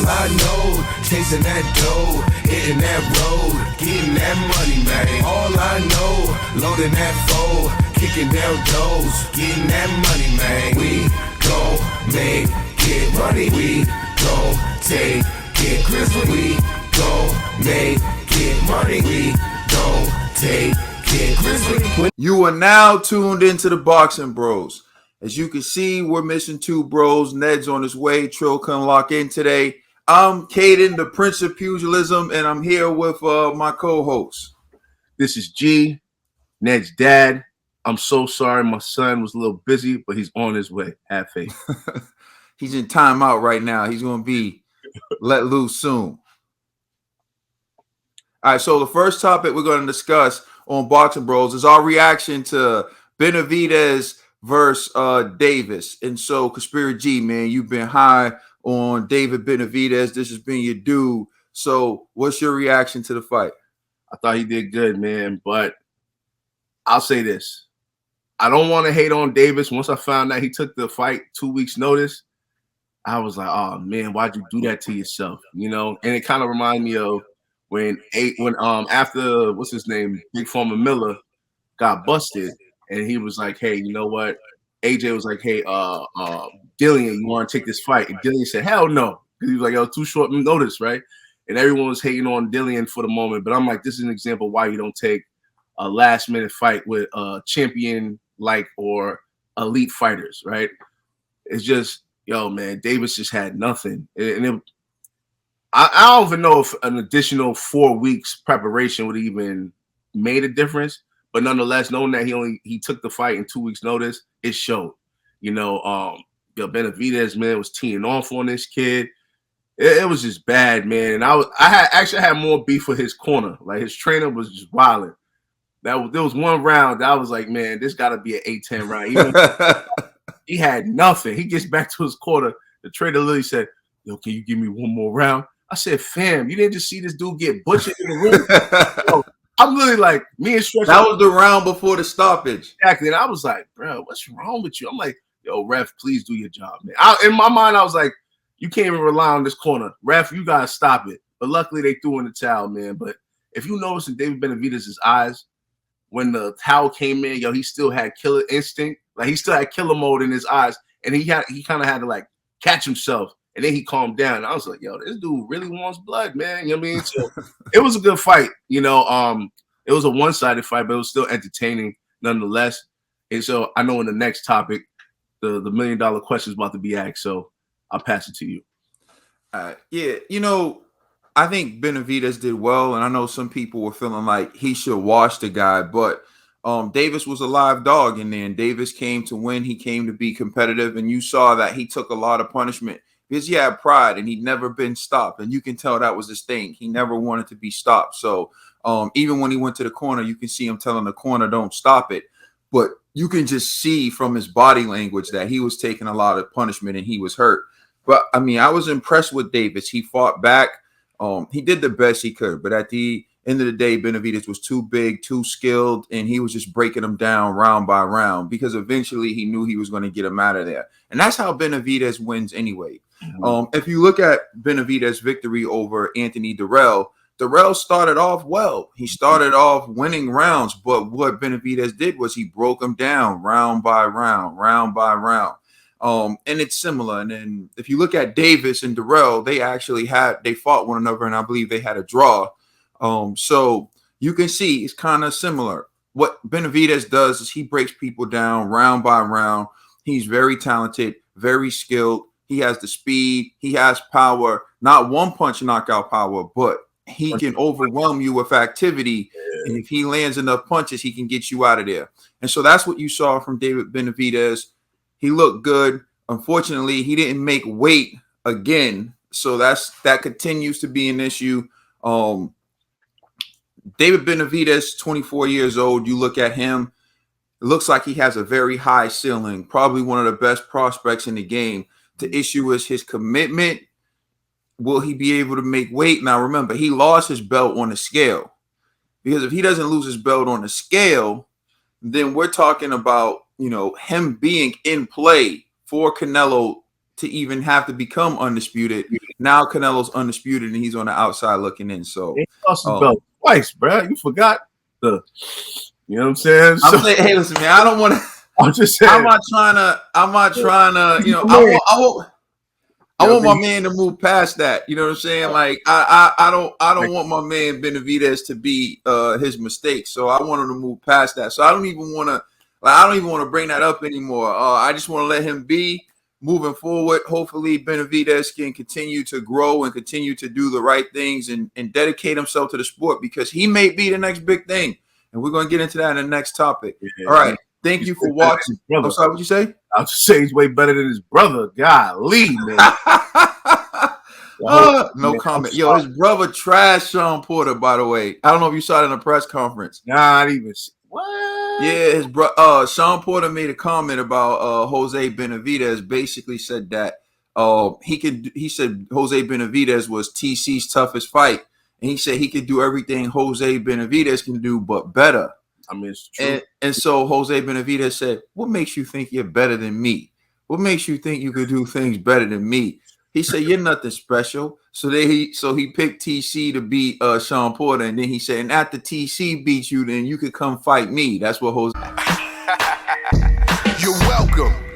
I know, chasing that dough, hitting that road, getting that money, man. All I know, loading that foe, kicking down doors, getting that money, man. We gon' make it money. We gon' take it Grizzly. We gon' make it money. We gon' take it Grizzly. You are now tuned into the Boxing Bros. As you can see, we're missing two bros. Ned's on his way. Trill couldn't lock in today. I'm Caden, the Prince of Pugilism, and I'm here with my co-host. This is G, Ned's dad. I'm so sorry my son was a little busy, but he's on his way. Have faith. He's in timeout right now. He's going to be let loose soon. All right, so the first topic we're going to discuss on Boxing Bros is our reaction to Benavidez versus Davis. And so, Conspiracy G, man, you've been high on David Benavidez. This has been your dude. So, what's your reaction to the fight? I thought he did good, man, but I'll say this. I don't want to hate on Davis. Once I found out he took the fight 2 weeks notice, I was like, oh, man, why'd you do that to yourself? You know, and it kind of reminded me of when after, what's his name, Big Farmer Miller got busted, and he was like, hey, you know what? AJ was like, hey, Dillian, you want to take this fight? And Dillian said, hell no. Because he was like, yo, too short notice, right? And everyone was hating on Dillian for the moment. But I'm like, this is an example why you don't take a last-minute fight with a champion-like or elite fighters, right? It's just, yo, man, Davis just had nothing. I don't even know if an additional 4 weeks preparation would even made a difference. But nonetheless, knowing that he took the fight in 2 weeks notice, it showed. You know, Benavidez, man, was teeing off on this kid. It was just bad, man. And I actually had more beef with his corner. Like, his trainer was just wilding. There was one round that I was like, man, this got to be an 8-10 round. He had nothing. He gets back to his corner. The trainer literally said, yo, can you give me one more round? I said, fam, you didn't just see this dude get butchered in the ring. Yo, I'm literally like, me and Stretch. That was the round before the stoppage. Exactly. And I was like, bro, what's wrong with you? I'm like, yo, ref, please do your job, man. In my mind, I was like, you can't even rely on this corner. Ref, you got to stop it. But luckily, they threw in the towel, man. But if you notice in David Benavidez's eyes, when the towel came in, yo, he still had killer instinct. Like, he still had killer mode in his eyes. And he kind of had to, like, catch himself. And then he calmed down. And I was like, yo, this dude really wants blood, man. You know what I mean? So it was a good fight. You know, it was a one-sided fight, but it was still entertaining nonetheless. And so I know in the next topic, the $1 million question is about to be asked. So I'll pass it to you. Yeah, you know, I think Benavidez did well. And I know some people were feeling like he should wash the guy. But Davis was a live dog in there. And Davis came to win. He came to be competitive. And you saw that he took a lot of punishment. Because he had pride and he'd never been stopped. And you can tell that was his thing. He never wanted to be stopped. So even when he went to the corner, you can see him telling the corner, don't stop it. But you can just see from his body language that he was taking a lot of punishment and he was hurt. But, I mean, I was impressed with Davis. He fought back. He did the best he could. But at the end of the day, Benavidez was too big, too skilled, and he was just breaking him down round by round because eventually he knew he was going to get him out of there. And that's how Benavidez wins anyway. If you look at Benavidez's victory over Anthony Dirrell started off well. He started off winning rounds, but what Benavidez did was he broke him down round by round. And it's similar. And then if you look at Davis and Dirrell, they fought one another, and I believe they had a draw. So you can see it's kind of similar. What Benavidez does is he breaks people down round by round. He's very talented, very skilled. He has the speed. He has power, not one punch knockout power, but he can overwhelm you with activity. And if he lands enough punches, he can get you out of there. And so that's what you saw from David Benavidez. He looked good. Unfortunately, he didn't make weight again. So that continues to be an issue. David Benavidez, 24 years old. You look at him, it looks like he has a very high ceiling, probably one of the best prospects in the game. The issue is his commitment. Will he be able to make weight? Now, remember, he lost his belt on the scale. Because if he doesn't lose his belt on the scale, then we're talking about, him being in play for Canelo to even have to become undisputed. Now Canelo's undisputed and he's on the outside looking in. So he lost his belt twice, bro. You forgot you know what I'm saying? I'm saying, hey, listen, man, I don't want to. I'm just saying. I'm not trying to. You know, I want my man to move past that. You know what I'm saying? Like I don't want my man Benavidez to be his mistake. So I want him to move past that. So I don't even want to bring that up anymore. I just want to let him be moving forward. Hopefully Benavidez can continue to grow and continue to do the right things and dedicate himself to the sport, because he may be the next big thing. And we're gonna get into that in the next topic. All right. Thank you for watching. I'm sorry, what you say? I'll say he's way better than his brother. Golly, man. No comment. Yo, his brother trashed Sean Porter, by the way. I don't know if you saw it in a press conference. Not even. What? Yeah, his brother Sean Porter made a comment about Jose Benavidez. Basically said that he said Jose Benavidez was TC's toughest fight. And he said he could do everything Jose Benavidez can do, but better. I mean, it's true. And so Jose Benavidez said, "What makes you think you're better than me? What makes you think you could do things better than me?" He said, "You're nothing special." So he picked TC to beat Sean Porter, and then he said, "And after TC beats you, then you could come fight me." That's what Jose. You're welcome.